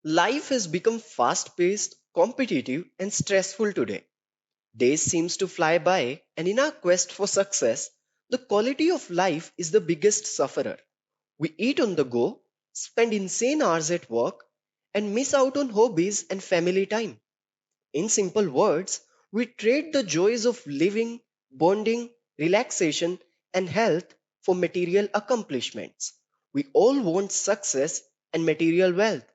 Life has become fast-paced, competitive, and stressful today. Days seems to fly by, and in our quest for success, the quality of life is the biggest sufferer. We eat on the go, spend insane hours at work, and miss out on hobbies and family time. In simple words, we trade the joys of living, bonding, relaxation, and health for material accomplishments. We all want success and material wealth,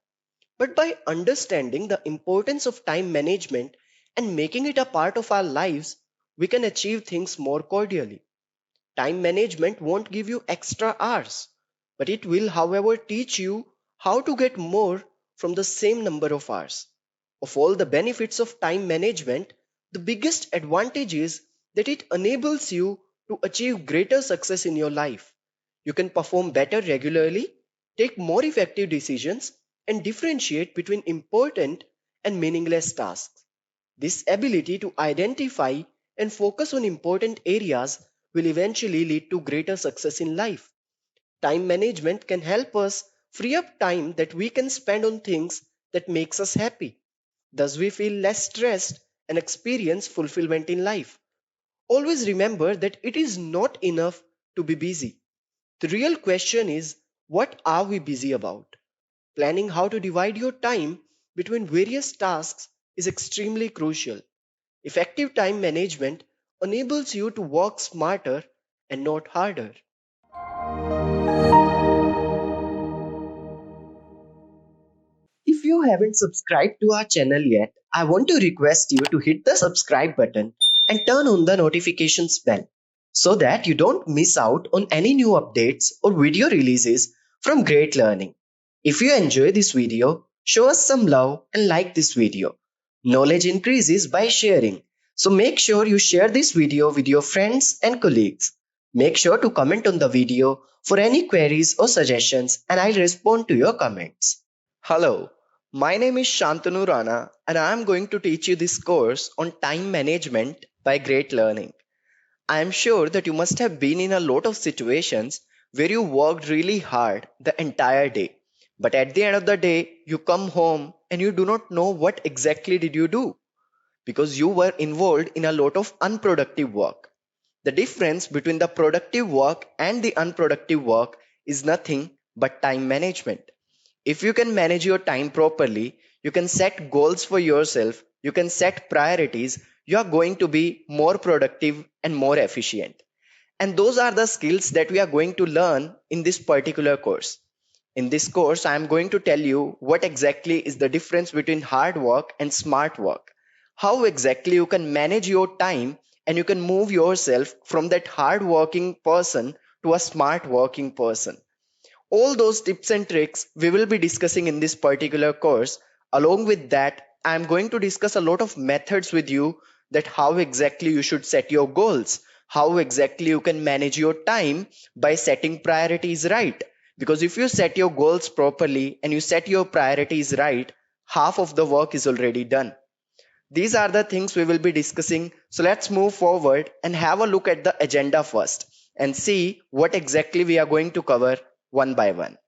but by understanding the importance of time management and making it a part of our lives, we can achieve things more cordially. Time management won't give you extra hours, but it will, however, teach you how to get more from the same number of hours. Of all the benefits of time management, the biggest advantage is that it enables you to achieve greater success in your life. You can perform better regularly, take more effective decisions, and differentiate between important and meaningless tasks. This ability to identify and focus on important areas will eventually lead to greater success in life. Time management can help us free up time that we can spend on things that makes us happy. Thus we feel less stressed and experience fulfillment in life. Always remember that it is not enough to be busy. The real question is, what are we busy about? Planning how to divide your time between various tasks is extremely crucial. Effective time management enables you to work smarter and not harder. If you haven't subscribed to our channel yet, I want to request you to hit the subscribe button and turn on the notifications bell so that you don't miss out on any new updates or video releases from Great Learning. If you enjoy this video, show us some love and like this video. Knowledge increases by sharing, so make sure you share this video with your friends and colleagues. Make sure to comment on the video for any queries or suggestions and I'll respond to your comments. Hello, my name is Shantanu Rana and I am going to teach you this course on time management by Great Learning. I am sure that you must have been in a lot of situations where you worked really hard the entire day. But at the end of the day, you come home and you do not know what exactly did you do because you were involved in a lot of unproductive work. The difference between the productive work and the unproductive work is nothing but time management. If you can manage your time properly, you can set goals for yourself, you can set priorities, you are going to be more productive and more efficient. And those are the skills that we are going to learn in this particular course. In this course, I am going to tell you what exactly is the difference between hard work and smart work. How exactly you can manage your time and you can move yourself from that hard working person to a smart working person. All those tips and tricks we will be discussing in this particular course. Along with that, I am going to discuss a lot of methods with you that how exactly you should set your goals, how exactly you can manage your time by setting priorities right. Because if you set your goals properly and you set your priorities right, half of the work is already done. These are the things we will be discussing. So let's move forward and have a look at the agenda first and see what exactly we are going to cover one by one.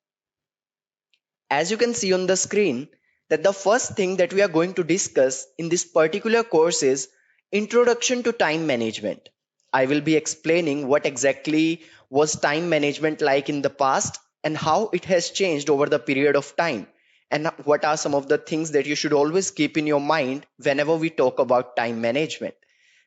As you can see on the screen, that the first thing that we are going to discuss in this particular course is Introduction to Time Management. I will be explaining what exactly was time management like in the past and how it has changed over the period of time, and what are some of the things that you should always keep in your mind whenever we talk about time management.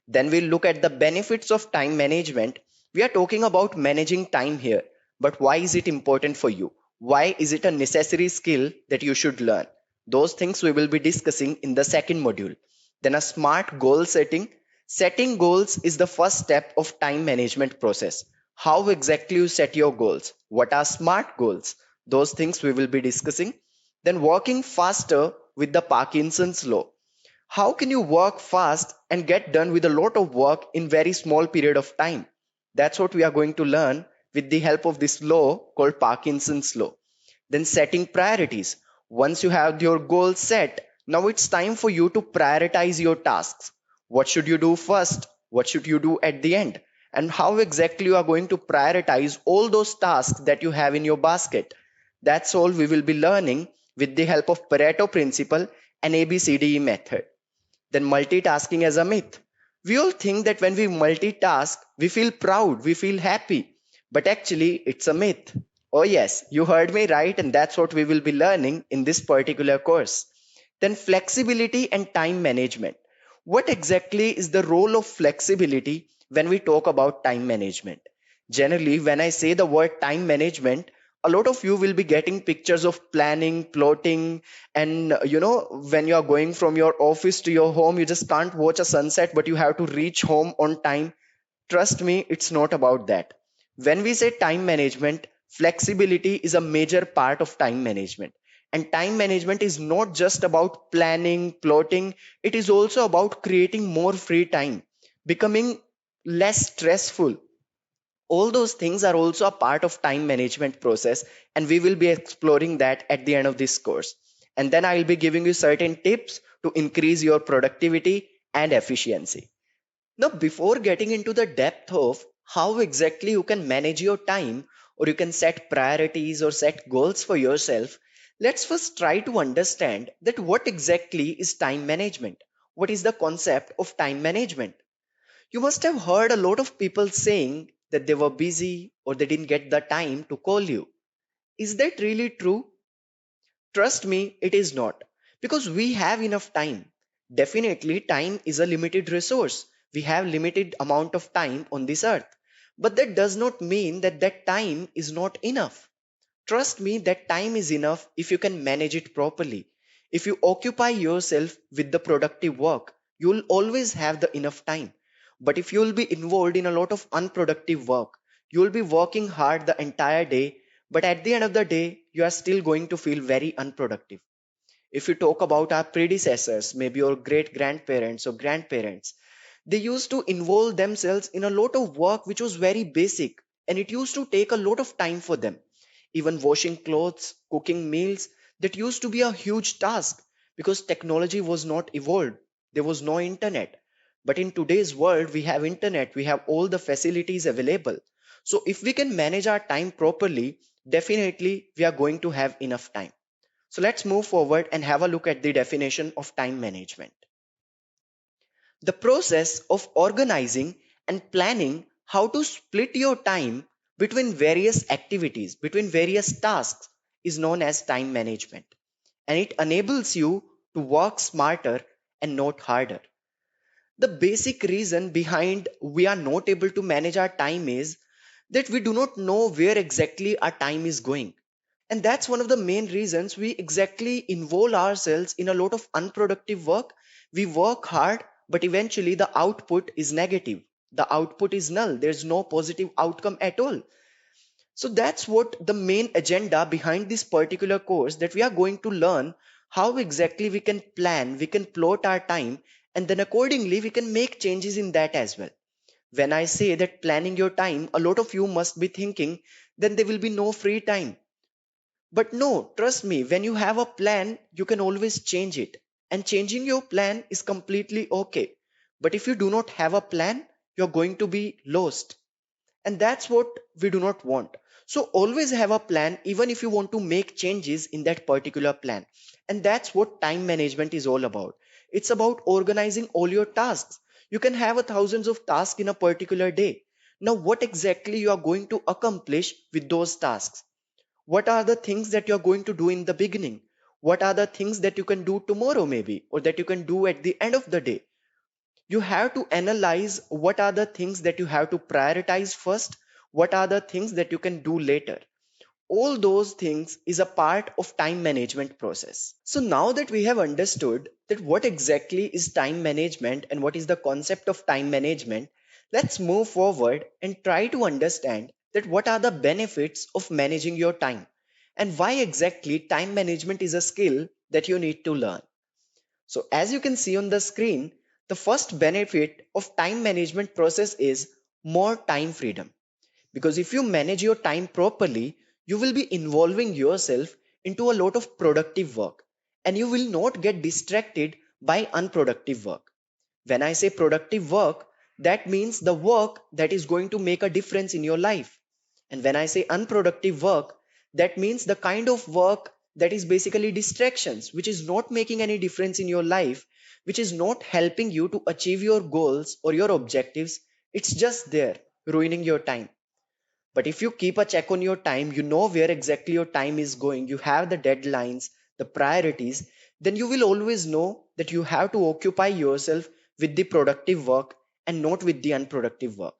Then we'll look at the benefits of time management. We are talking about managing time here, but why is it important for you? Why is it a necessary skill that you should learn? Those things we will be discussing in the second module. Then a smart goal setting. Setting goals is the first step of time management process. How exactly you set your goals? What are smart goals? Those things we will be discussing. Then working faster with the Parkinson's law. How can you work fast and get done with a lot of work in very small period of time? That's what we are going to learn with the help of this law called Parkinson's law. Then setting priorities. Once you have your goal set, now it's time for you to prioritize your tasks. What should you do first? What should you do at the end? And how exactly you are going to prioritize all those tasks that you have in your basket. That's all we will be learning with the help of Pareto principle and ABCDE method. Then multitasking as a myth. We all think that when we multitask, we feel proud, we feel happy, but actually it's a myth. Oh yes, you heard me right, and that's what we will be learning in this particular course. Then flexibility and time management. What exactly is the role of flexibility when we talk about time management? Generally, when I say the word time management, a lot of you will be getting pictures of planning, plotting, and when you are going from your office to your home, you just can't watch a sunset, but you have to reach home on time. Trust me, it's not about that. When we say time management, flexibility is a major part of time management. And time management is not just about planning, plotting, it is also about creating more free time, becoming less stressful. All those things are also a part of time management process, and we will be exploring that at the end of this course. And then I will be giving you certain tips to increase your productivity and efficiency. Now, before getting into the depth of how exactly you can manage your time, or you can set priorities or set goals for yourself, let's first try to understand that what exactly is time management. What is the concept of time management? You must have heard a lot of people saying that they were busy or they didn't get the time to call you. Is that really true? Trust me, it is not. Because we have enough time. Definitely, time is a limited resource. We have limited amount of time on this earth. But that does not mean that that time is not enough. Trust me, that time is enough if you can manage it properly. If you occupy yourself with the productive work, you will always have the enough time. But if you will be involved in a lot of unproductive work, you will be working hard the entire day, but at the end of the day, you are still going to feel very unproductive. If you talk about our predecessors, maybe your great grandparents or grandparents, they used to involve themselves in a lot of work which was very basic, and it used to take a lot of time for them. Even washing clothes, cooking meals, that used to be a huge task because technology was not evolved. There was no internet. But in today's world, we have internet, we have all the facilities available. So if we can manage our time properly, definitely we are going to have enough time. So let's move forward and have a look at the definition of time management. The process of organizing and planning how to split your time between various activities, between various tasks, is known as time management. And it enables you to work smarter and not harder. The basic reason behind we are not able to manage our time is that we do not know where exactly our time is going. And that's one of the main reasons we exactly involve ourselves in a lot of unproductive work. We work hard, but eventually the output is negative. The output is null. There's no positive outcome at all. So that's what the main agenda behind this particular course, that we are going to learn how exactly we can plan, we can plot our time, and then accordingly we can make changes in that as well. When I say that planning your time, a lot of you must be thinking, then there will be no free time. But no, trust me, when you have a plan, you can always change it. And changing your plan is completely okay. But if you do not have a plan, you're going to be lost. And that's what we do not want. So always have a plan, even if you want to make changes in that particular plan. And that's what time management is all about. It's about organizing all your tasks. You can have a thousands of tasks in a particular day. Now, what exactly you are going to accomplish with those tasks? What are the things that you're going to do in the beginning? What are the things that you can do tomorrow, maybe, or that you can do at the end of the day? You have to analyze what are the things that you have to prioritize first, what are the things that you can do later. All those things is a part of time management process. So now that we have understood that what exactly is time management and what is the concept of time management, let's move forward and try to understand that what are the benefits of managing your time and why exactly time management is a skill that you need to learn. So as you can see on the screen, the first benefit of time management process is more time freedom. Because if you manage your time properly, you will be involving yourself into a lot of productive work and you will not get distracted by unproductive work. When I say productive work, that means the work that is going to make a difference in your life. And when I say unproductive work, that means the kind of work that is basically distractions, which is not making any difference in your life, which is not helping you to achieve your goals or your objectives. It's just there, ruining your time. But if you keep a check on your time, you know where exactly your time is going, you have the deadlines, the priorities, then you will always know that you have to occupy yourself with the productive work and not with the unproductive work.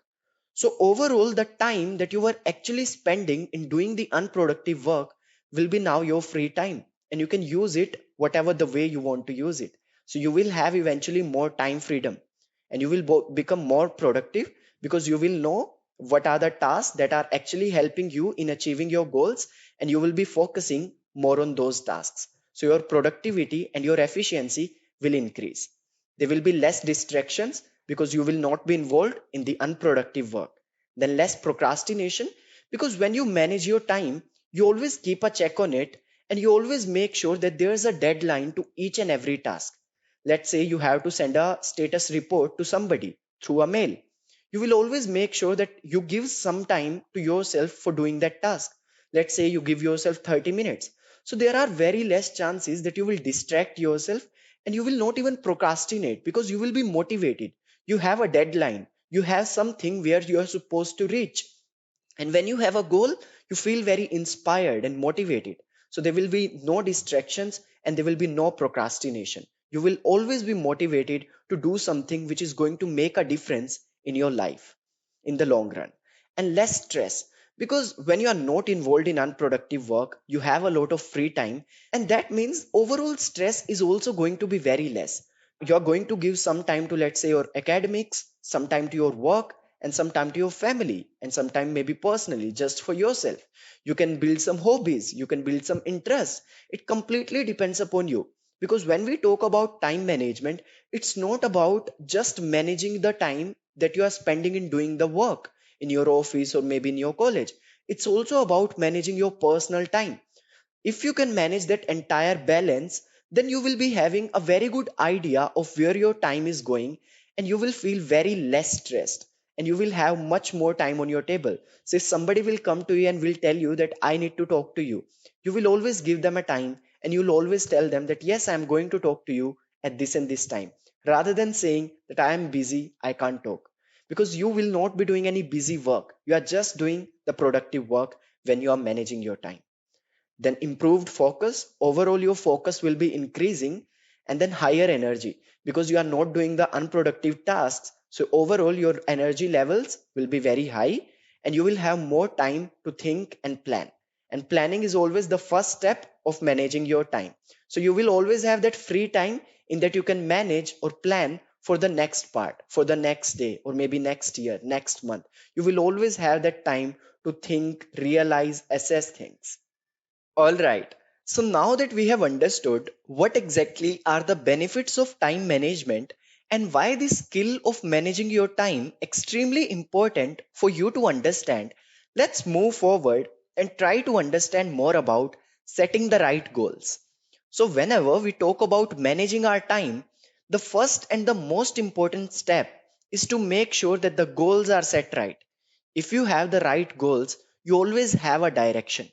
So, overall, the time that you were actually spending in doing the unproductive work will be now your free time, and you can use it whatever the way you want to use it. So, you will have eventually more time freedom, and you will become more productive because you will know what are the tasks that are actually helping you in achieving your goals, and you will be focusing more on those tasks. So, your productivity and your efficiency will increase. There will be less distractions because you will not be involved in the unproductive work. Then less procrastination because when you manage your time, you always keep a check on it and you always make sure that there's a deadline to each and every task. Let's say you have to send a status report to somebody through a mail. You will always make sure that you give some time to yourself for doing that task. Let's say you give yourself 30 minutes. So there are very less chances that you will distract yourself and you will not even procrastinate because you will be motivated. You have a deadline, you have something where you are supposed to reach, and when you have a goal, you feel very inspired and motivated. So there will be no distractions and there will be no procrastination. You will always be motivated to do something which is going to make a difference in your life in the long run. And less stress, because when you are not involved in unproductive work, you have a lot of free time, and that means overall stress is also going to be very less. You're going to give some time to, let's say, your academics, some time to your work, and some time to your family, and some time maybe personally just for yourself. You can build some hobbies, you can build some interests. It completely depends upon you, because when we talk about time management, it's not about just managing the time that you are spending in doing the work in your office or maybe in your college. It's also about managing your personal time. If you can manage that entire balance, then you will be having a very good idea of where your time is going, and you will feel very less stressed, and you will have much more time on your table. So if somebody will come to you and will tell you that I need to talk to you, you will always give them a time, and you will always tell them that yes, I am going to talk to you at this and this time, rather than saying that I am busy, I can't talk. Because you will not be doing any busy work, you are just doing the productive work when you are managing your time. Then improved focus, overall your focus will be increasing. And then higher energy, because you are not doing the unproductive tasks, so overall your energy levels will be very high, and you will have more time to think and plan. And planning is always the first step of managing your time. So you will always have that free time, in that you can manage or plan for the next part, for the next day, or maybe next year, next month. You will always have that time to think, realize, assess things. All right. So now that we have understood what exactly are the benefits of time management and why the skill of managing your time extremely important for you to understand, let's move forward and try to understand more about setting the right goals. So whenever we talk about managing our time, the first and the most important step is to make sure that the goals are set right. If you have the right goals, you always have a direction.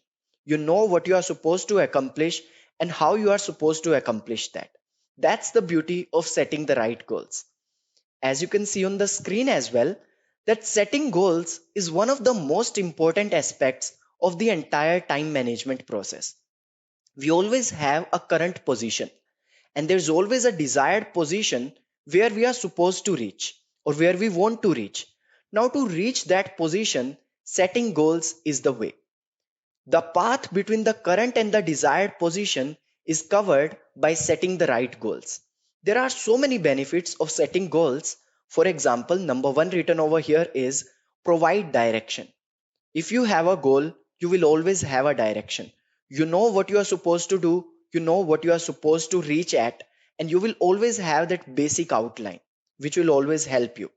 You know what you are supposed to accomplish and how you are supposed to accomplish that. That's the beauty of setting the right goals. As you can see on the screen as well, that setting goals is one of the most important aspects of the entire time management process. We always have a current position, and there's always a desired position where we are supposed to reach or where we want to reach. Now, to reach that position, setting goals is the way. The path between the current and the desired position is covered by setting the right goals. There are so many benefits of setting goals. For example, number one written over here is provide direction. If you have a goal, you will always have a direction. You know what you are supposed to do, you know what you are supposed to reach at, and you will always have that basic outline, which will always help you.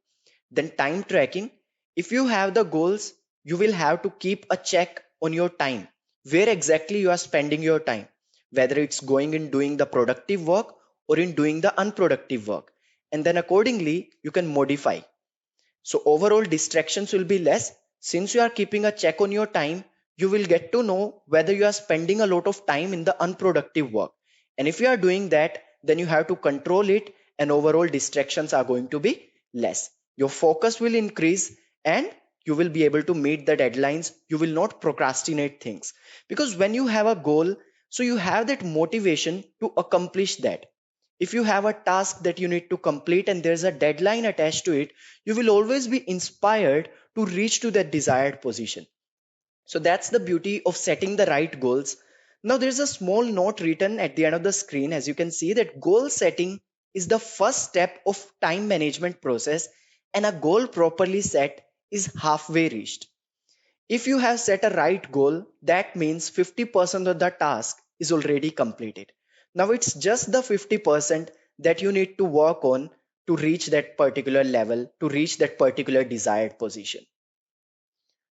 Then, time tracking. If you have the goals, you will have to keep a check on your time, where exactly you are spending your time, whether it's going in doing the productive work or in doing the unproductive work. And then, accordingly, you can modify. So overall distractions will be less. Since you are keeping a check on your time, you will get to know whether you are spending a lot of time in the unproductive work. And if you are doing that, then you have to control it, and overall distractions are going to be less. Your focus will increase, and you will be able to meet the deadlines. You will not procrastinate things, because when you have a goal, so you have that motivation to accomplish that. If you have a task that you need to complete and there's a deadline attached to it, you will always be inspired to reach to that desired position. So that's the beauty of setting the right goals. Now there's a small note written at the end of the screen. As you can see, that goal setting is the first step of time management process, and a goal properly set is halfway reached. If you have set a right goal, that means 50% of the task is already completed. Now it's just the 50% that you need to work on to reach that particular level, to reach that particular desired position.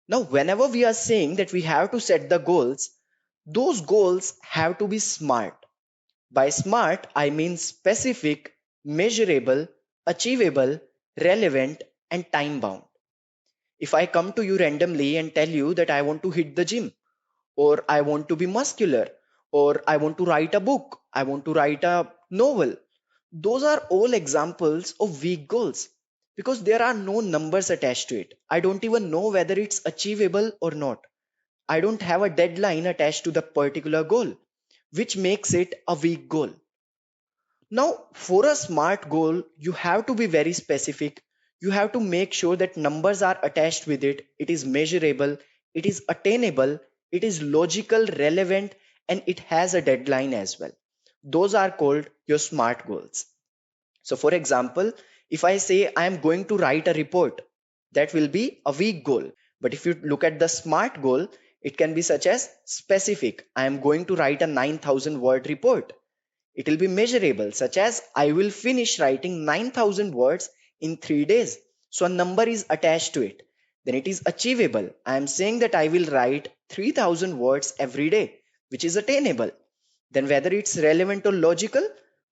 Now, whenever we are saying that we have to set the goals, those goals have to be smart. By smart, I mean specific, measurable, achievable, relevant, and time bound. If I come to you randomly and tell you that I want to hit the gym, or I want to be muscular, or I want to write a book, I want to write a novel, those are all examples of weak goals, because there are no numbers attached to it. I don't even know whether it's achievable or not. I don't have a deadline attached to the particular goal, which makes it a weak goal. Now, for a smart goal, you have to be very specific. You have to make sure that numbers are attached with it. It is measurable, it is attainable, it is logical, relevant, and it has a deadline as well. Those are called your smart goals. So, for example, if I say I am going to write a report, that will be a weak goal. But if you look at the SMART goal, it can be such as specific. I am going to write a 9,000 word report. It will be measurable, such as I will finish writing 9,000 words in 3 days. So a number is attached to it. Then it is achievable. I am saying that I will write 3,000 words every day, which is attainable. Then whether it's relevant or logical,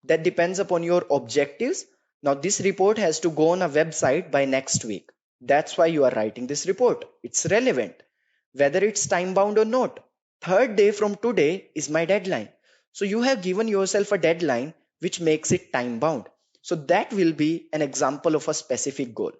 that depends upon your objectives. Now this report has to go on a website by next week. That's why you are writing this report. It's relevant. Whether it's time bound or not. Third day from today is my deadline. So you have given yourself a deadline which makes it time bound. So that will be an example of a specific goal.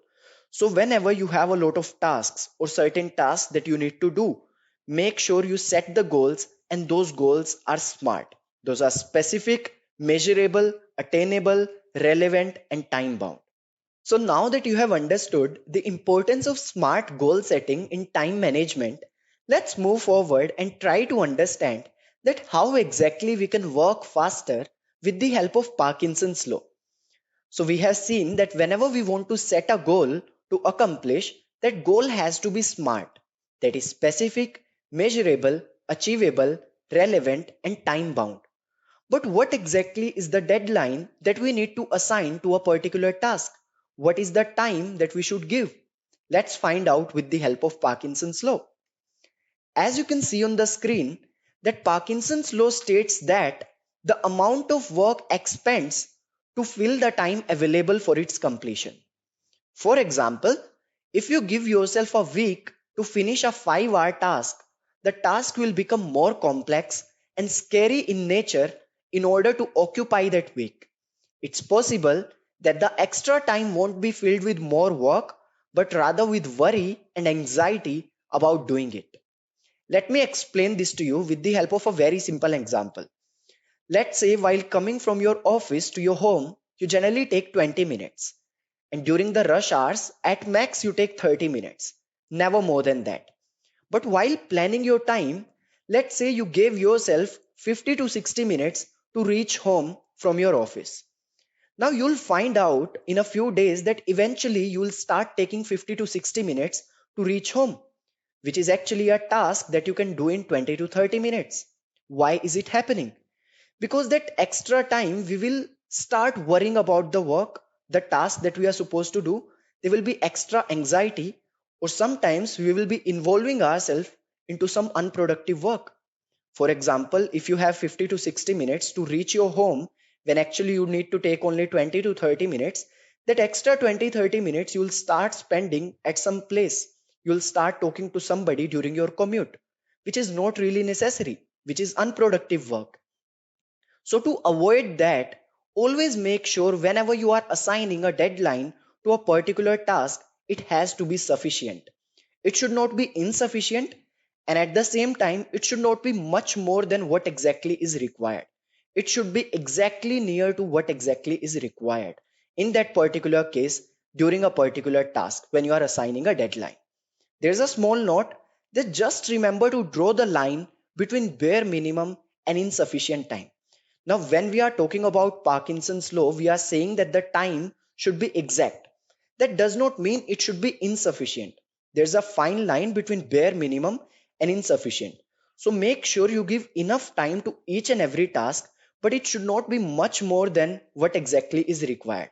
So whenever you have a lot of tasks or certain tasks that you need to do, make sure you set the goals, and those goals are smart. Those are specific, measurable, attainable, relevant, and time bound. So now that you have understood the importance of smart goal setting in time management, let's move forward and try to understand that how exactly we can work faster with the help of Parkinson's law. So we have seen that whenever we want to set a goal to accomplish, that goal has to be smart, that is specific, measurable, achievable, relevant, and time bound. But what exactly is the deadline that we need to assign to a particular task? What is the time that we should give? Let's find out with the help of Parkinson's law. As you can see on the screen, that Parkinson's law states that the amount of work expends to fill the time available for its completion. For example, if you give yourself a week to finish a 5-hour task, the task will become more complex and scary in nature in order to occupy that week. It's possible that the extra time won't be filled with more work, but rather with worry and anxiety about doing it. Let me explain this to you with the help of a very simple example. Let's say while coming from your office to your home, you generally take 20 minutes. And during the rush hours, at max you take 30 minutes. Never more than that. But while planning your time, let's say you gave yourself 50 to 60 minutes to reach home from your office. Now you'll find out in a few days that eventually you'll start taking 50 to 60 minutes to reach home, which is actually a task that you can do in 20 to 30 minutes. Why is it happening? Because that extra time we will start worrying about the work, the task that we are supposed to do. There will be extra anxiety, or sometimes we will be involving ourselves into some unproductive work. For example, if you have 50 to 60 minutes to reach your home when actually you need to take only 20 to 30 minutes, that extra 20-30 minutes you will start spending at some place. You will start talking to somebody during your commute, which is not really necessary, which is unproductive work. So to avoid that, always make sure whenever you are assigning a deadline to a particular task, it has to be sufficient. It should not be insufficient, and at the same time, it should not be much more than what exactly is required. It should be exactly near to what exactly is required in that particular case during a particular task when you are assigning a deadline. There's a small note that just remember to draw the line between bare minimum and insufficient time. Now, when we are talking about Parkinson's law, we are saying that the time should be exact. That does not mean it should be insufficient. There's a fine line between bare minimum and insufficient. So make sure you give enough time to each and every task, but it should not be much more than what exactly is required.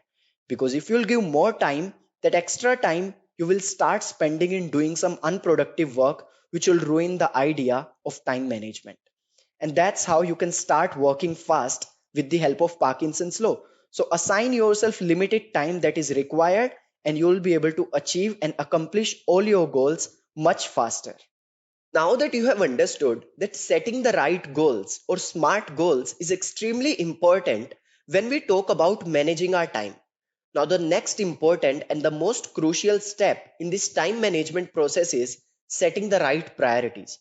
Because if you'll give more time, that extra time you will start spending in doing some unproductive work, which will ruin the idea of time management. And that's how you can start working fast with the help of Parkinson's law. So assign yourself limited time that is required, and you will be able to achieve and accomplish all your goals much faster. Now that you have understood that setting the right goals or smart goals is extremely important when we talk about managing our time. Now, the next important and the most crucial step in this time management process is setting the right priorities.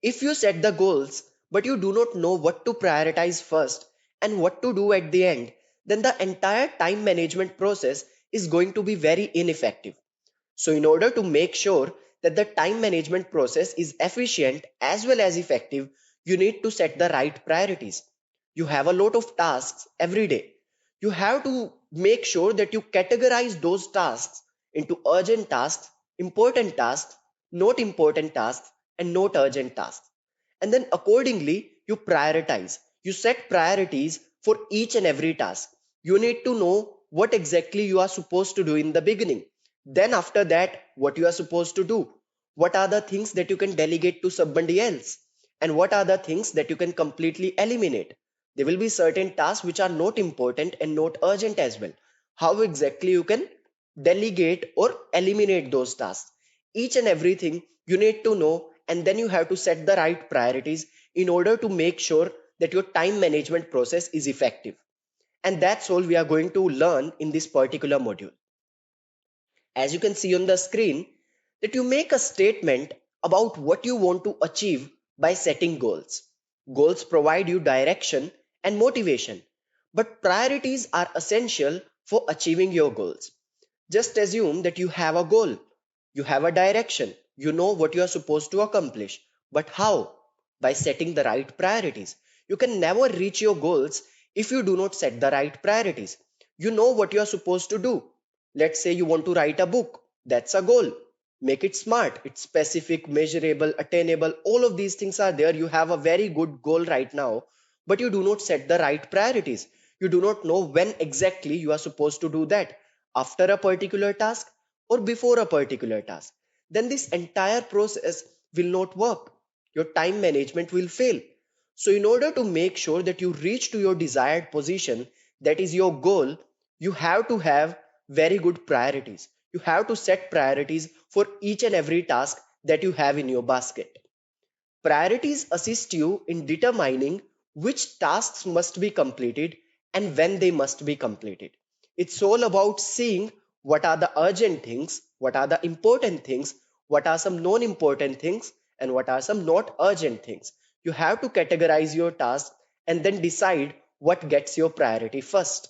If you set the goals, but you do not know what to prioritize first and what to do at the end, then the entire time management process is going to be very ineffective. So, in order to make sure that the time management process is efficient as well as effective, you need to set the right priorities. You have a lot of tasks every day. You have to make sure that you categorize those tasks into urgent tasks, important tasks, not important tasks, and not urgent tasks. And then accordingly, you prioritize. You set priorities for each and every task. You need to know what exactly you are supposed to do in the beginning. Then, after that, what you are supposed to do. What are the things that you can delegate to somebody else? And what are the things that you can completely eliminate? There will be certain tasks which are not important and not urgent as well. How exactly you can delegate or eliminate those tasks? Each and everything you need to know, and then you have to set the right priorities in order to make sure that your time management process is effective. And that's all we are going to learn in this particular module. As you can see on the screen, that you make a statement about what you want to achieve by setting goals. Goals provide you direction and motivation, but priorities are essential for achieving your goals. Just assume that you have a goal, you have a direction, you know what you are supposed to accomplish. But how? By setting the right priorities. You can never reach your goals if you do not set the right priorities. You know what you are supposed to do. Let's say you want to write a book. That's a goal. Make it smart. It's specific, measurable, attainable. All of these things are there. You have a very good goal right now, but you do not set the right priorities. You do not know when exactly you are supposed to do that, after a particular task or before a particular task. Then this entire process will not work. Your time management will fail. So, in order to make sure that you reach to your desired position, that is your goal, you have to have very good priorities. You have to set priorities for each and every task that you have in your basket. Priorities assist you in determining which tasks must be completed and when they must be completed. It's all about seeing what are the urgent things, what are the important things, what are some non important things, and what are some not urgent things. You have to categorize your tasks and then decide what gets your priority first.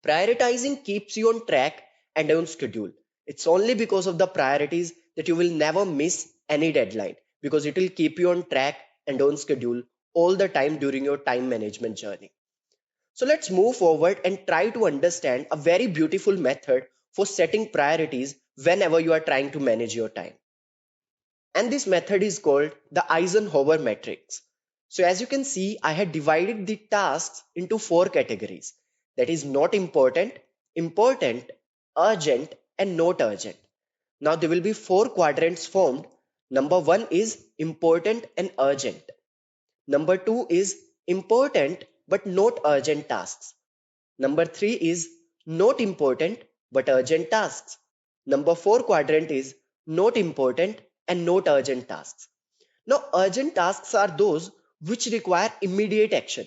Prioritizing keeps you on track and on schedule. It's only because of the priorities that you will never miss any deadline, because it will keep you on track and on schedule all the time during your time management journey. So let's move forward and try to understand a very beautiful method for setting priorities whenever you are trying to manage your time. And this method is called the Eisenhower matrix. So as you can see, I had divided the tasks into four categories. That is not important, important, urgent, and not urgent. Now there will be four quadrants formed. Number one is important and urgent. Number two is important but not urgent tasks. Number three is not important but urgent tasks. Number four quadrant is not important and not urgent tasks. Now, urgent tasks are those which require immediate action,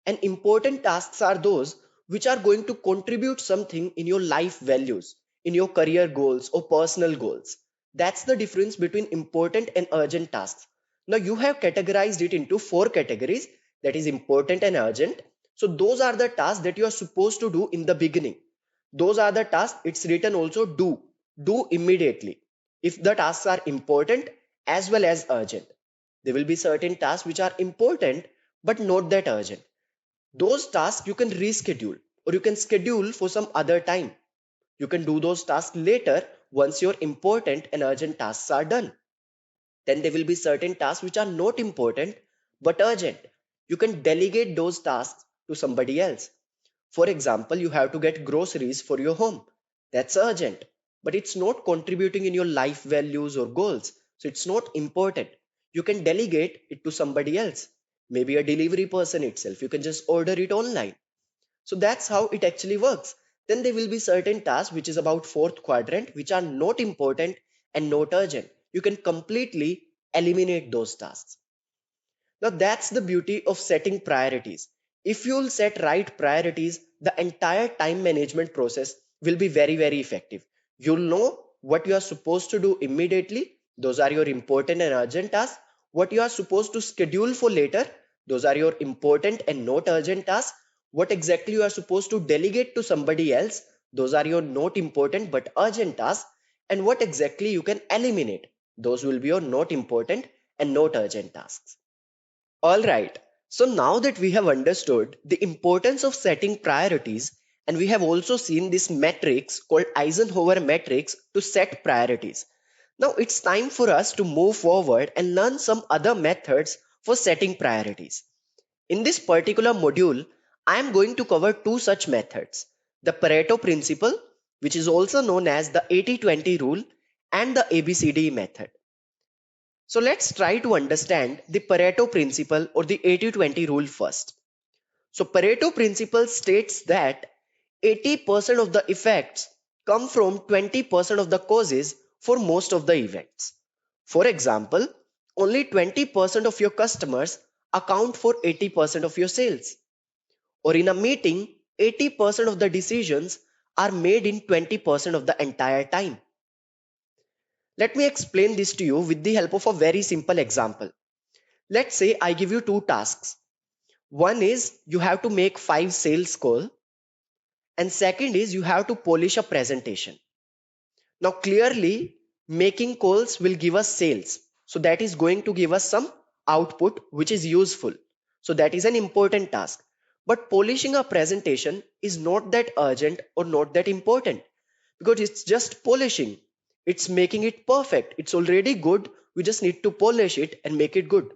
and important tasks are those which are going to contribute something in your life values, in your career goals or personal goals. That's the difference between important and urgent tasks. Now, you have categorized it into four categories, that is important and urgent. So, those are the tasks that you are supposed to do in the beginning. Those are the tasks, it's written also do immediately. If the tasks are important as well as urgent, there will be certain tasks which are important but not that urgent. Those tasks you can reschedule or you can schedule for some other time. You can do those tasks later once your important and urgent tasks are done. Then there will be certain tasks which are not important but urgent. You can delegate those tasks to somebody else. For example, you have to get groceries for your home. That's urgent, but it's not contributing in your life values or goals. So it's not important. You can delegate it to somebody else, maybe a delivery person itself. You can just order it online. So that's how it actually works. Then there will be certain tasks which is about fourth quadrant which are not important and not urgent. You can completely eliminate those tasks. Now that's the beauty of setting priorities. If you'll set right priorities, the entire time management process will be very, very effective. You'll know what you are supposed to do immediately. Those are your important and urgent tasks. What you are supposed to schedule for later. Those are your important and not urgent tasks. What exactly you are supposed to delegate to somebody else. Those are your not important but urgent tasks. And what exactly you can eliminate. Those will be your not important and not urgent tasks. All right. So now that we have understood the importance of setting priorities, and we have also seen this matrix called Eisenhower matrix to set priorities. Now it's time for us to move forward and learn some other methods for setting priorities. In this particular module, I am going to cover two such methods: the Pareto principle, which is also known as the 80-20 rule, and the ABCD method. So let's try to understand the Pareto principle or the 80-20 rule first. So Pareto principle states that 80% of the effects come from 20% of the causes for most of the events. For example, only 20% of your customers account for 80% of your sales. Or in a meeting, 80% of the decisions are made in 20% of the entire time. Let me explain this to you with the help of a very simple example. Let's say I give you two tasks. One is you have to make 5 sales calls, and second is you have to polish a presentation. Now clearly making calls will give us sales. So that is going to give us some output which is useful. So that is an important task. But polishing a presentation is not that urgent or not that important because it's just polishing. It's making it perfect. It's already good. We just need to polish it and make it good.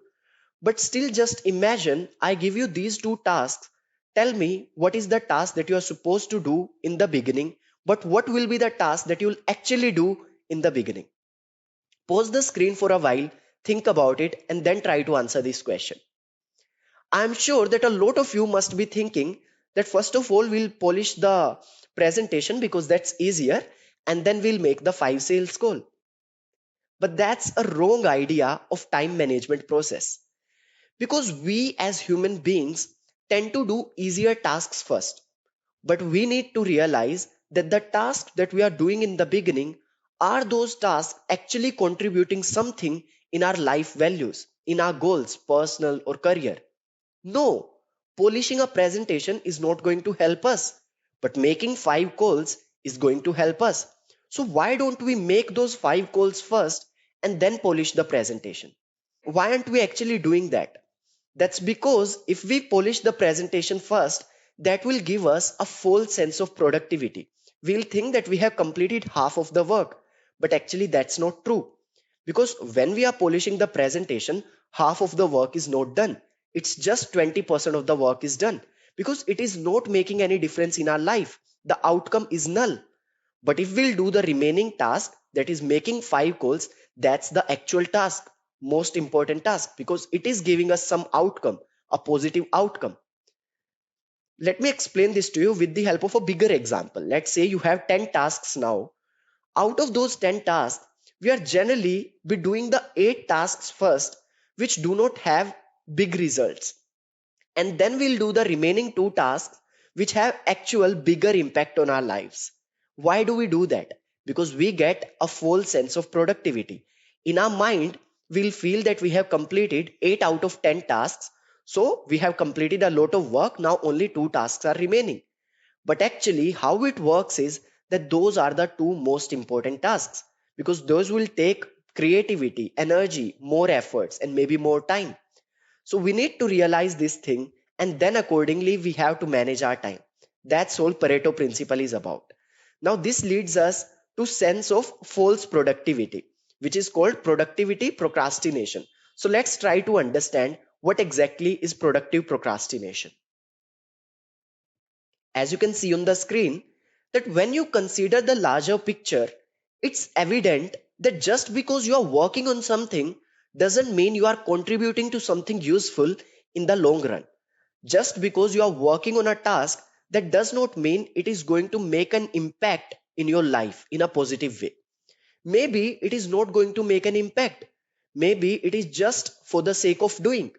But still, just imagine I give you these two tasks. Tell me what is the task that you are supposed to do in the beginning, but what will be the task that you will actually do in the beginning? Pause the screen for a while, think about it, and then try to answer this question. I'm sure that a lot of you must be thinking that first of all, we'll polish the presentation because that's easier, and then we'll make the 5 sales call. But that's a wrong idea of time management process. Because we as human beings tend to do easier tasks first. But we need to realize that the tasks that we are doing in the beginning are those tasks actually contributing something in our life values, in our goals, personal or career. No, polishing a presentation is not going to help us, but making 5 calls is going to help us. So why don't we make those 5 calls first and then polish the presentation? Why aren't we actually doing that? That's because if we polish the presentation first, that will give us a false sense of productivity. We'll think that we have completed half of the work, but actually that's not true. Because when we are polishing the presentation, half of the work is not done. It's just 20% of the work is done because it is not making any difference in our life. The outcome is null. But if we'll do the remaining task, that is making 5 calls, that's the actual task, most important task, because it is giving us some outcome, a positive outcome. Let me explain this to you with the help of a bigger example. Let's say you have 10 tasks now. Out of those 10 tasks, we are generally be doing the 8 tasks first, which do not have big results. And then we'll do the remaining 2 tasks, which have actual bigger impact on our lives. Why do we do that? Because we get a full sense of productivity. In our mind, we'll feel that we have completed 8 out of 10 tasks. So we have completed a lot of work. Now only 2 tasks are remaining. But actually, how it works is that those are the 2 most important tasks, because those will take creativity, energy, more efforts, and maybe more time. So we need to realize this thing, and then accordingly we have to manage our time. That's all Pareto principle is about. Now this leads us to sense of false productivity, which is called productivity procrastination. So let's try to understand what exactly is productive procrastination. As you can see on the screen, that when you consider the larger picture, it's evident that just because you are working on something doesn't mean you are contributing to something useful in the long run. Just because you are working on a task, that does not mean it is going to make an impact in your life in a positive way. Maybe it is not going to make an impact. Maybe it is just for the sake of doing.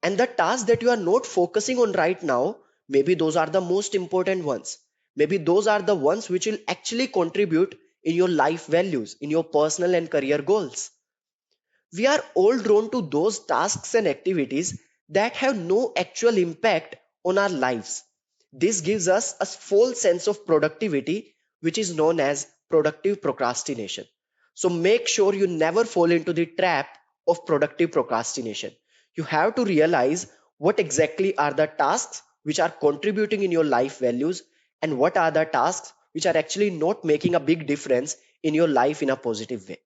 And the tasks that you are not focusing on right now, maybe those are the most important ones. Maybe those are the ones which will actually contribute in your life values, in your personal and career goals. We are all drawn to those tasks and activities that have no actual impact on our lives. This gives us a false sense of productivity, which is known as productive procrastination. So make sure you never fall into the trap of productive procrastination. You have to realize what exactly are the tasks which are contributing in your life values, and what are the tasks which are actually not making a big difference in your life in a positive way.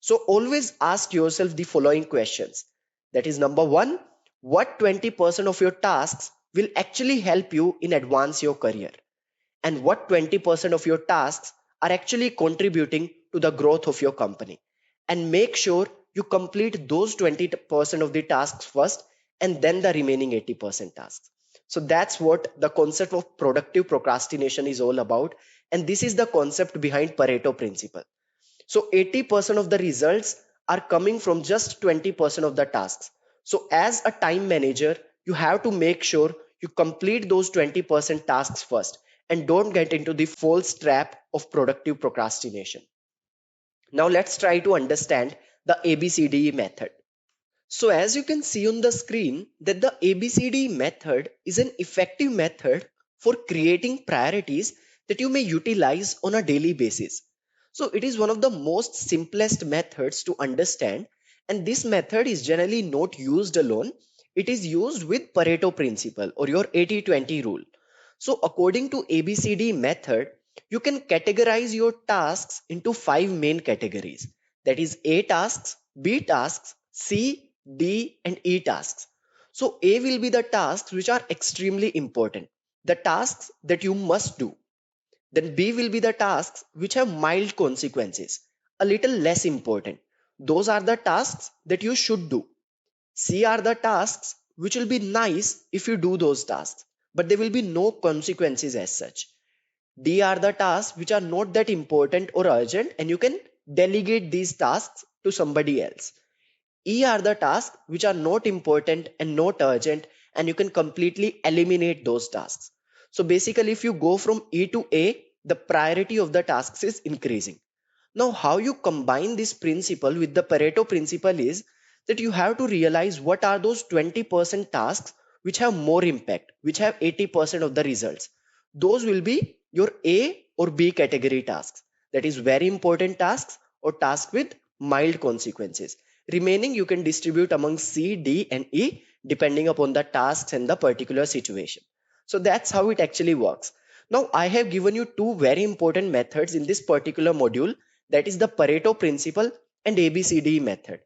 So always ask yourself the following questions. That is, number one, what 20% of your tasks will actually help you in advance your career? And what 20% of your tasks are actually contributing to the growth of your company? And make sure you complete those 20% of the tasks first, and then the remaining 80% tasks. So that's what the concept of productive procrastination is all about. And this is the concept behind Pareto principle. So 80% of the results are coming from just 20% of the tasks. So as a time manager, you have to make sure you complete those 20% tasks first, and don't get into the false trap of productive procrastination. Now let's try to understand the ABCDE method. So as you can see on the screen, that the ABCD method is an effective method for creating priorities that you may utilize on a daily basis. So it is one of the most simplest methods to understand, and this method is generally not used alone. It is used with Pareto principle or your 80-20 rule. So according to ABCD method, you can categorize your tasks into 5 main categories. That is A tasks, B tasks, C, D and E tasks. So A will be the tasks which are extremely important, the tasks that you must do. Then B will be the tasks which have mild consequences, a little less important. Those are the tasks that you should do. C are the tasks which will be nice if you do those tasks, but there will be no consequences as such. D are the tasks which are not that important or urgent, and you can delegate these tasks to somebody else. E are the tasks which are not important and not urgent, and you can completely eliminate those tasks. So basically, if you go from E to A, the priority of the tasks is increasing. Now, how you combine this principle with the Pareto principle is that you have to realize what are those 20% tasks which have more impact, which have 80% of the results. Those will be your A or B category tasks. That is very important tasks or tasks with mild consequences. Remaining you can distribute among C, D and E depending upon the tasks and the particular situation. So that's how it actually works. Now I have given you two very important methods in this particular module, that is the Pareto principle and ABCD method.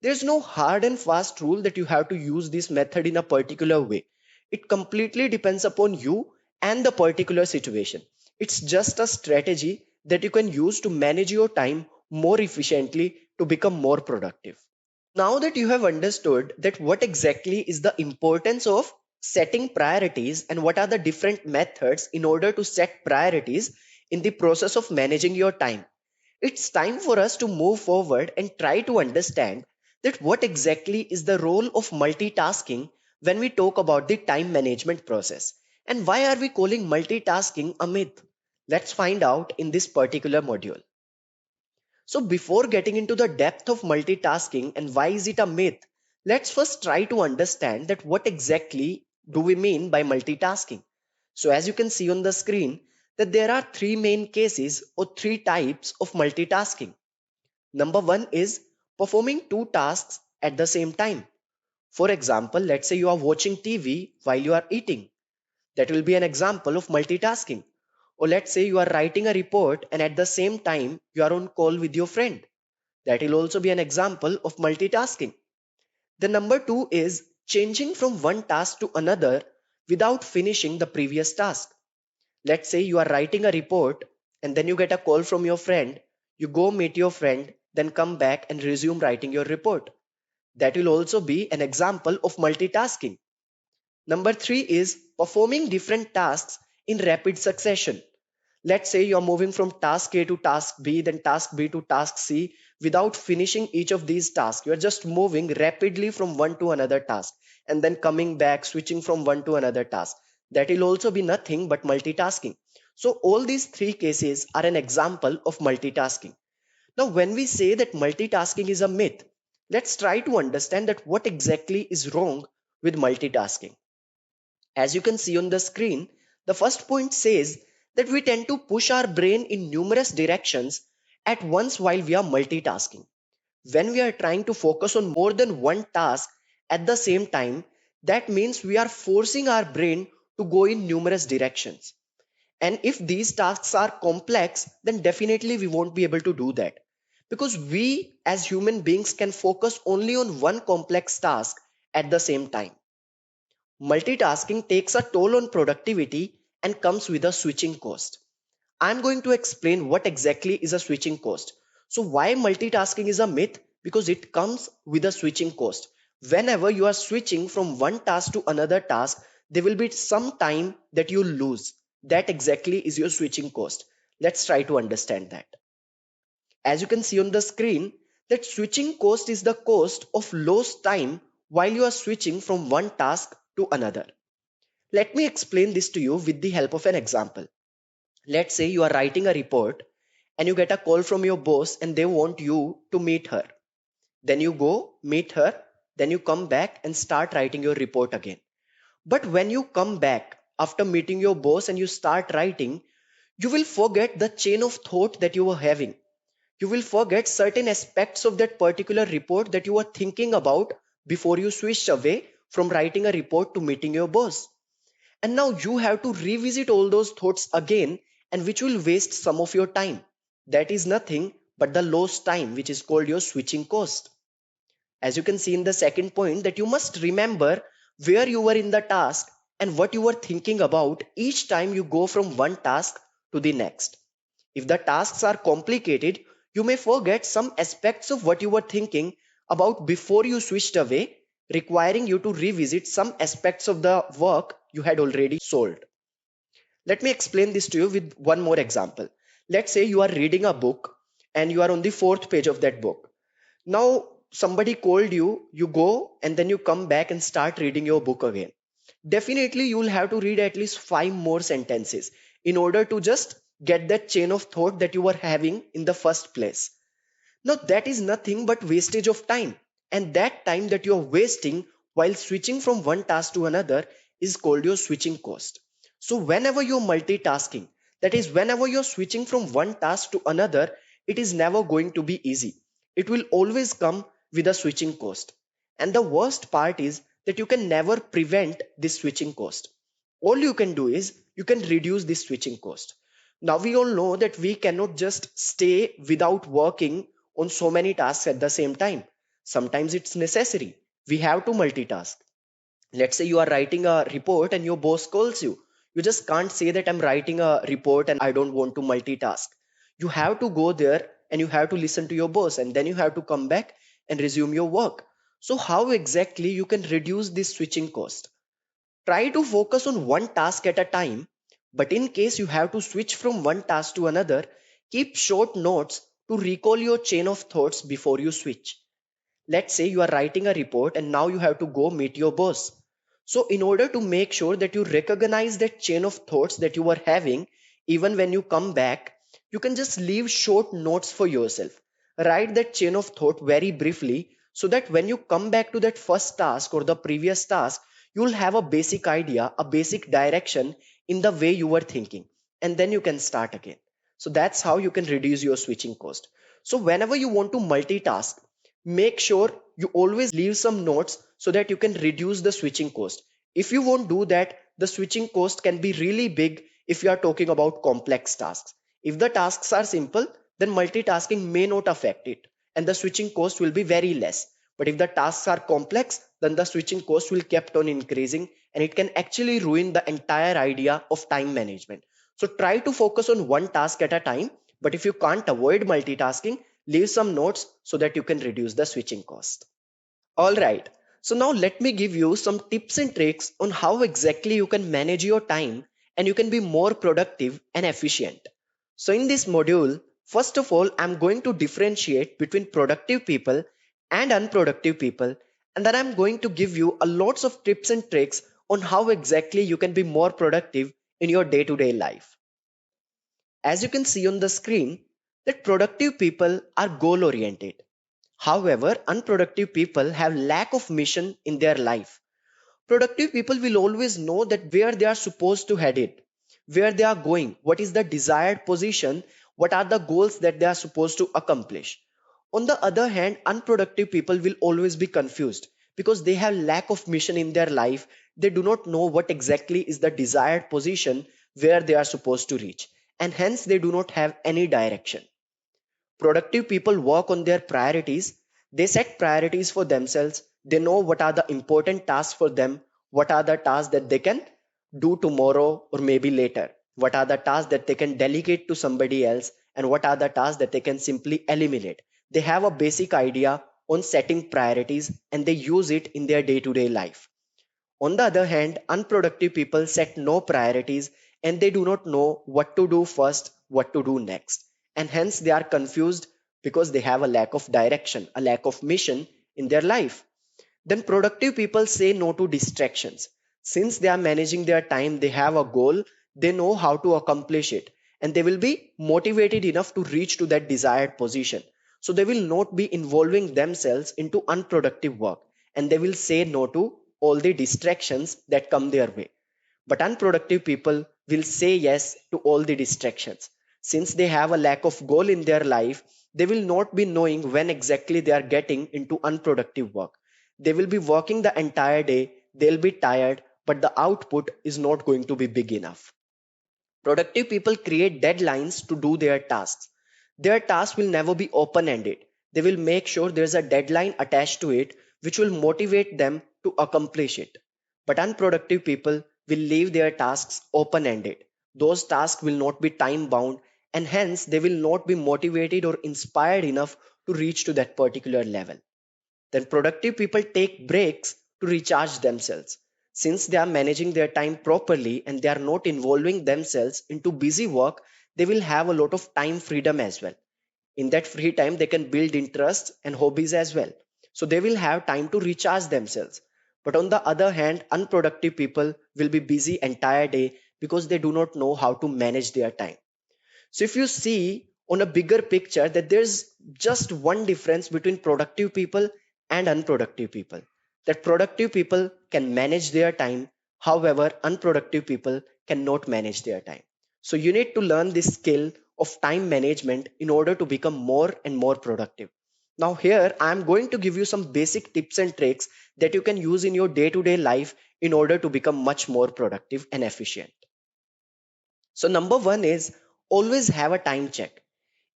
There's no hard and fast rule that you have to use this method in a particular way. It completely depends upon you and the particular situation. It's just a strategy that you can use to manage your time more efficiently to become more productive. Now that you have understood that what exactly is the importance of setting priorities and what are the different methods in order to set priorities in the process of managing your time, It's time for us to move forward and try to understand that what exactly is the role of multitasking when we talk about the time management process, and why are we calling multitasking a myth. Let's find out in this particular module. So before getting into the depth of multitasking and why is it a myth, let's first try to understand that what exactly do we mean by multitasking. So as you can see on the screen that there are three main cases or three types of multitasking. Number one is performing two tasks at the same time. For example, let's say you are watching TV while you are eating. That will be an example of multitasking. Or let's say you are writing a report and at the same time you are on call with your friend. That will also be an example of multitasking. The number two is changing from one task to another without finishing the previous task. Let's say you are writing a report and then you get a call from your friend. You go meet your friend, then come back and resume writing your report. That will also be an example of multitasking. Number three is performing different tasks in rapid succession. Let's say you're moving from task A to task B, then task B to task C without finishing each of these tasks. You're just moving rapidly from one to another task and then coming back, switching from one to another task. That will also be nothing but multitasking. So all these three cases are an example of multitasking. Now, when we say that multitasking is a myth, let's try to understand that what exactly is wrong with multitasking. As you can see on the screen, the first point says that we tend to push our brain in numerous directions at once while we are multitasking. When we are trying to focus on more than one task at the same time, that means we are forcing our brain to go in numerous directions. And if these tasks are complex, then definitely we won't be able to do that. Because we as human beings can focus only on one complex task at the same time. Multitasking takes a toll on productivity and comes with a switching cost. I'm going to explain what exactly is a switching cost. So, why multitasking is a myth? Because it comes with a switching cost. Whenever you are switching from one task to another task, there will be some time that you lose. That exactly is your switching cost. Let's try to understand that. As you can see on the screen, that switching cost is the cost of lost time while you are switching from one task to another. Let me explain this to you with the help of an example. Let's say you are writing a report and you get a call from your boss and they want you to meet her. Then you go meet her, then you come back and start writing your report again. But when you come back after meeting your boss and you start writing, you will forget the chain of thought that you were having. You will forget certain aspects of that particular report that you were thinking about before you switched away from writing a report to meeting your boss. And now you have to revisit all those thoughts again, and which will waste some of your time. That is nothing but the lost time, which is called your switching cost. As you can see in the second point, that you must remember where you were in the task and what you were thinking about each time you go from one task to the next. If the tasks are complicated, you may forget some aspects of what you were thinking about before you switched away, requiring you to revisit some aspects of the work you had already solved. Let me explain this to you with one more example. Let's say you are reading a book and you are on the fourth page of that book. Now, somebody called you, you go and then you come back and start reading your book again. Definitely, you will have to read at least five more sentences in order to just get that chain of thought that you were having in the first place. Now, that is nothing but wastage of time. And that time that you are wasting while switching from one task to another is called your switching cost. So, whenever you're multitasking, that is, whenever you're switching from one task to another, it is never going to be easy. It will always come with a switching cost. And the worst part is that you can never prevent this switching cost. All you can do is you can reduce this switching cost. Now we all know that we cannot just stay without working on so many tasks at the same time. Sometimes it's necessary. We have to multitask. Let's say you are writing a report and your boss calls you. You just can't say that I'm writing a report and I don't want to multitask. You have to go there and you have to listen to your boss and then you have to come back and resume your work. So, how exactly you can reduce this switching cost? Try to focus on one task at a time, but in case you have to switch from one task to another, keep short notes to recall your chain of thoughts before you switch. Let's say you are writing a report and now you have to go meet your boss. So, in order to make sure that you recognize that chain of thoughts that you were having, even when you come back, you can just leave short notes for yourself. Write that chain of thought very briefly so that when you come back to that first task or the previous task, you'll have a basic idea, a basic direction in the way you were thinking, and then you can start again. So, that's how you can reduce your switching cost. So, whenever you want to multitask, make sure you always leave some notes so that you can reduce the switching cost. If you won't do that, the switching cost can be really big if you are talking about complex tasks. If the tasks are simple, then multitasking may not affect it and the switching cost will be very less. But if the tasks are complex, then the switching cost will keep on increasing and it can actually ruin the entire idea of time management. So try to focus on one task at a time, but if you can't avoid multitasking, leave some notes so that you can reduce the switching cost. All right. So now let me give you some tips and tricks on how exactly you can manage your time and you can be more productive and efficient. So in this module, first of all, I'm going to differentiate between productive people and unproductive people. And then I'm going to give you a lots of tips and tricks on how exactly you can be more productive in your day-to-day life. As you can see on the screen, that productive people are goal oriented. However, unproductive people have lack of mission in their life. Productive people will always know that where they are supposed to head it, where they are going, what is the desired position, what are the goals that they are supposed to accomplish. On the other hand, unproductive people will always be confused because they have lack of mission in their life. They do not know what exactly is the desired position where they are supposed to reach, and hence they do not have any direction. Productive people work on their priorities. They set priorities for themselves. They know what are the important tasks for them, what are the tasks that they can do tomorrow or maybe later, what are the tasks that they can delegate to somebody else, and what are the tasks that they can simply eliminate. They have a basic idea on setting priorities and they use it in their day to day life. On the other hand, unproductive people set no priorities and they do not know what to do first, what to do next. And hence they are confused because they have a lack of direction, a lack of mission in their life. Then productive people say no to distractions. Since they are managing their time, they have a goal, they know how to accomplish it, and they will be motivated enough to reach to that desired position. So they will not be involving themselves into unproductive work and they will say no to all the distractions that come their way. But unproductive people will say yes to all the distractions. Since they have a lack of goal in their life, they will not be knowing when exactly they are getting into unproductive work. They will be working the entire day, they'll be tired, but the output is not going to be big enough. Productive people create deadlines to do their tasks. Their task will never be open ended. They will make sure there's a deadline attached to it which will motivate them to accomplish it. But unproductive people will leave their tasks open ended. Those tasks will not be time bound and hence they will not be motivated or inspired enough to reach to that particular level. Then productive people take breaks to recharge themselves. Since they are managing their time properly and they are not involving themselves into busy work, they will have a lot of time freedom as well. In that free time, they can build interests and hobbies as well. So they will have time to recharge themselves. But on the other hand, unproductive people will be busy entire day because they do not know how to manage their time. So if you see on a bigger picture that there's just one difference between productive people and unproductive people. That productive people can manage their time, however, unproductive people cannot manage their time. So you need to learn this skill of time management in order to become more and more productive. Now, here I am going to give you some basic tips and tricks that you can use in your day to day life in order to become much more productive and efficient. So, number one is always have a time check.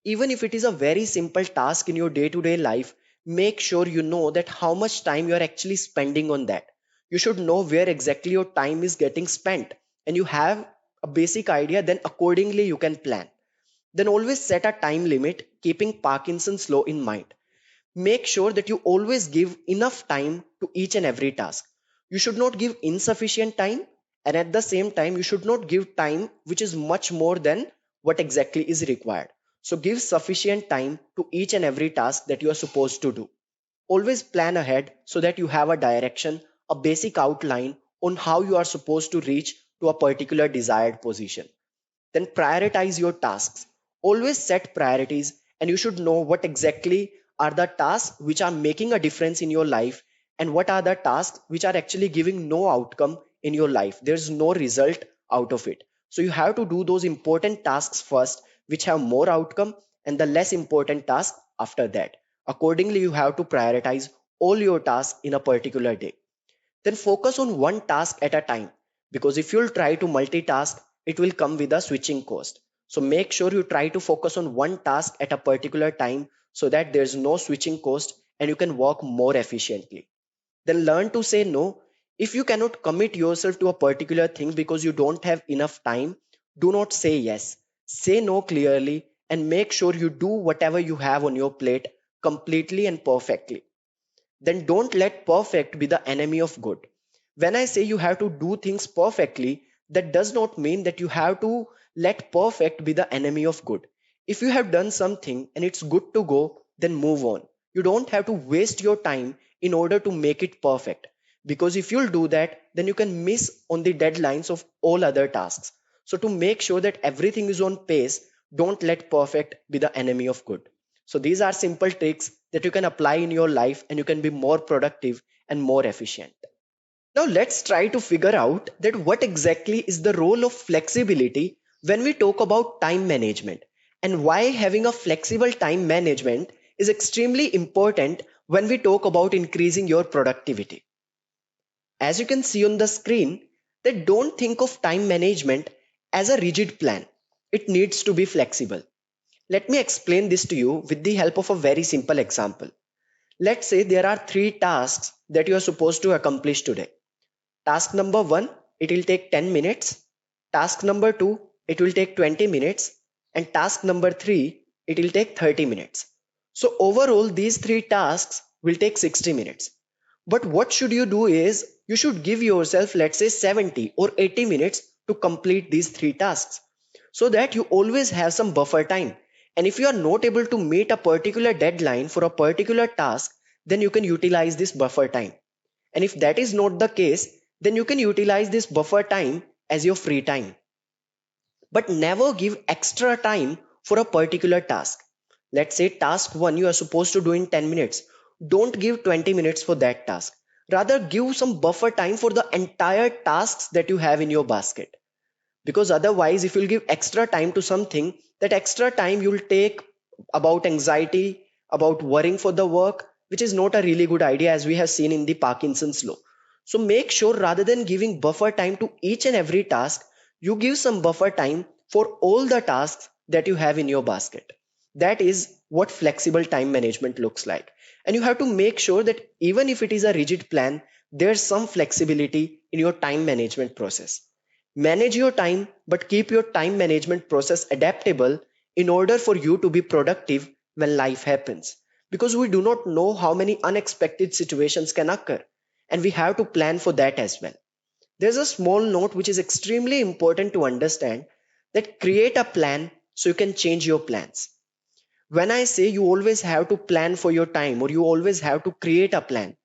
Even if it is a very simple task in your day to day life, make sure you know that how much time you are actually spending on that. You should know where exactly your time is getting spent and you have a basic idea, then accordingly you can plan. Then always set a time limit, keeping Parkinson's law in mind. Make sure that you always give enough time to each and every task. You should not give insufficient time, and at the same time, you should not give time which is much more than what exactly is required. So give sufficient time to each and every task that you are supposed to do. Always plan ahead so that you have a direction, a basic outline on how you are supposed to reach to a particular desired position. Then prioritize your tasks. Always set priorities, and you should know what exactly are the tasks which are making a difference in your life and what are the tasks which are actually giving no outcome in your life. There's no result out of it. So you have to do those important tasks first, which have more outcome, and the less important tasks after that. Accordingly, you have to prioritize all your tasks in a particular day. Then focus on one task at a time, because if you'll try to multitask, it will come with a switching cost. So make sure you try to focus on one task at a particular time so that there's no switching cost and you can work more efficiently. Then learn to say no. If you cannot commit yourself to a particular thing because you don't have enough time, do not say yes. Say no clearly and make sure you do whatever you have on your plate completely and perfectly. Then don't let perfect be the enemy of good. When I say you have to do things perfectly, that does not mean that you have to let perfect be the enemy of good. If you have done something and it's good to go, then move on. You don't have to waste your time in order to make it perfect. Because if you'll do that, then you can miss on the deadlines of all other tasks. So to make sure that everything is on pace, don't let perfect be the enemy of good. So these are simple tricks that you can apply in your life and you can be more productive and more efficient. Now let's try to figure out that what exactly is the role of flexibility when we talk about time management, and why having a flexible time management is extremely important when we talk about increasing your productivity. As you can see on the screen, that don't think of time management as a rigid plan. It needs to be flexible. Let me explain this to you with the help of a very simple example. Let's say there are three tasks that you are supposed to accomplish today. Task number one, it will take 10 minutes. Task number two, it will take 20 minutes. And task number three, it will take 30 minutes. So overall, these three tasks will take 60 minutes. But what should you do is you should give yourself, let's say 70 or 80 minutes to complete these three tasks so that you always have some buffer time. And if you are not able to meet a particular deadline for a particular task, then you can utilize this buffer time. And if that is not the case, then you can utilize this buffer time as your free time. But never give extra time for a particular task. Let's say task 1 you are supposed to do in 10 minutes. Don't give 20 minutes for that task. Rather give some buffer time for the entire tasks that you have in your basket. Because otherwise, if you'll give extra time to something, that extra time you'll take about anxiety, about worrying for the work, which is not a really good idea, as we have seen in the Parkinson's law. So make sure rather than giving buffer time to each and every task, you give some buffer time for all the tasks that you have in your basket. That is what flexible time management looks like. And you have to make sure that even if it is a rigid plan, there's some flexibility in your time management process. Manage your time, but keep your time management process adaptable in order for you to be productive when life happens. Because we do not know how many unexpected situations can occur, and we have to plan for that as well. There's a small note which is extremely important to understand, that create a plan so you can change your plans. When I say you always have to plan for your time or you always have to create a plan,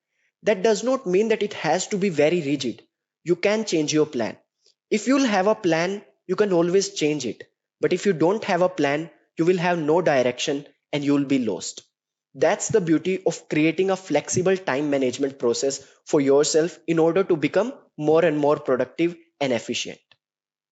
that does not mean that it has to be very rigid. You can change your plan. If you'll have a plan, you can always change it. But if you don't have a plan, you will have no direction and you'll be lost. That's the beauty of creating a flexible time management process for yourself in order to become more and more productive and efficient.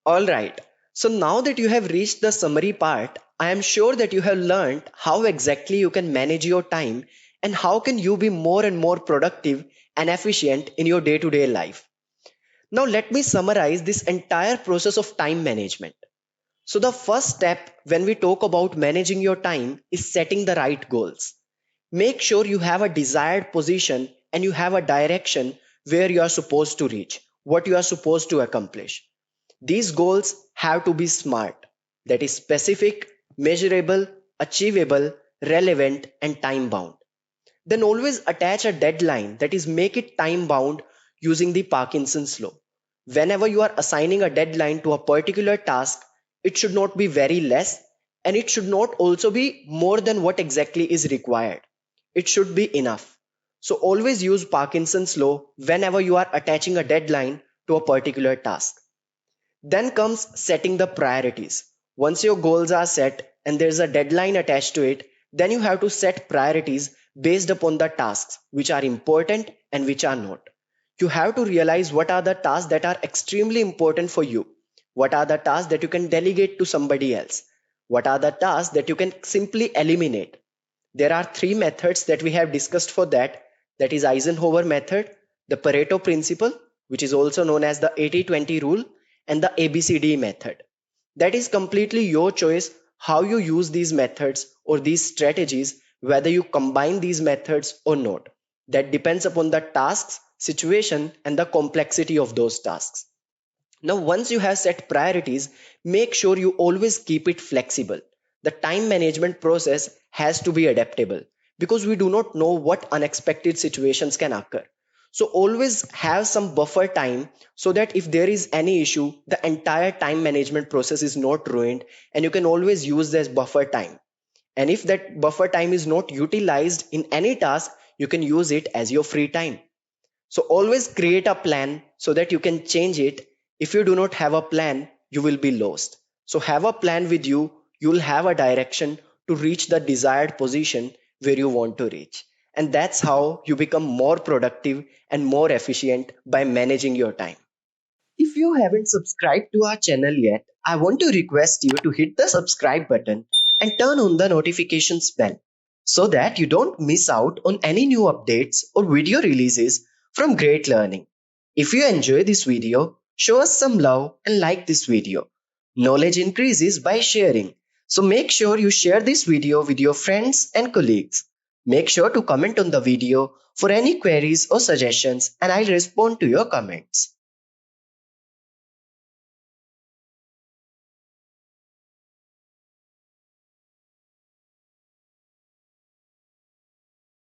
All right. So now that you have reached the summary part, I am sure that you have learned how exactly you can manage your time and how can you be more and more productive and efficient in your day-to-day life. Now let me summarize this entire process of time management. So the first step when we talk about managing your time is setting the right goals. Make sure you have a desired position and you have a direction where you are supposed to reach, what you are supposed to accomplish. These goals have to be smart, that is specific, measurable, achievable, relevant, and time bound. Then always attach a deadline, that is make it time bound using the Parkinson's law. Whenever you are assigning a deadline to a particular task, it should not be very less and it should not also be more than what exactly is required. It should be enough. So always use Parkinson's law whenever you are attaching a deadline to a particular task. Then comes setting the priorities. Once your goals are set and there's a deadline attached to it, then you have to set priorities based upon the tasks which are important and which are not. You have to realize what are the tasks that are extremely important for you. What are the tasks that you can delegate to somebody else? What are the tasks that you can simply eliminate? There are three methods that we have discussed for that. That is Eisenhower method, the Pareto principle, which is also known as the 80-20 rule, and the ABCD method. That is completely your choice how you use these methods or these strategies, whether you combine these methods or not. That depends upon the tasks, situation, and the complexity of those tasks. Now, once you have set priorities, make sure you always keep it flexible. The time management process has to be adaptable because we do not know what unexpected situations can occur. So, always have some buffer time so that if there is any issue, the entire time management process is not ruined, and you can always use this buffer time. And if that buffer time is not utilized in any task, you can use it as your free time. So always create a plan so that you can change it. If you do not have a plan, you will be lost. So have a plan with you. You'll have a direction to reach the desired position where you want to reach. And that's how you become more productive and more efficient by managing your time. If you haven't subscribed to our channel yet, I want to request you to hit the subscribe button and turn on the notifications bell so that you don't miss out on any new updates or video releases from Great Learning. If you enjoy this video, show us some love and like this video. Knowledge increases by sharing. So make sure you share this video with your friends and colleagues. Make sure to comment on the video for any queries or suggestions, and I'll respond to your comments.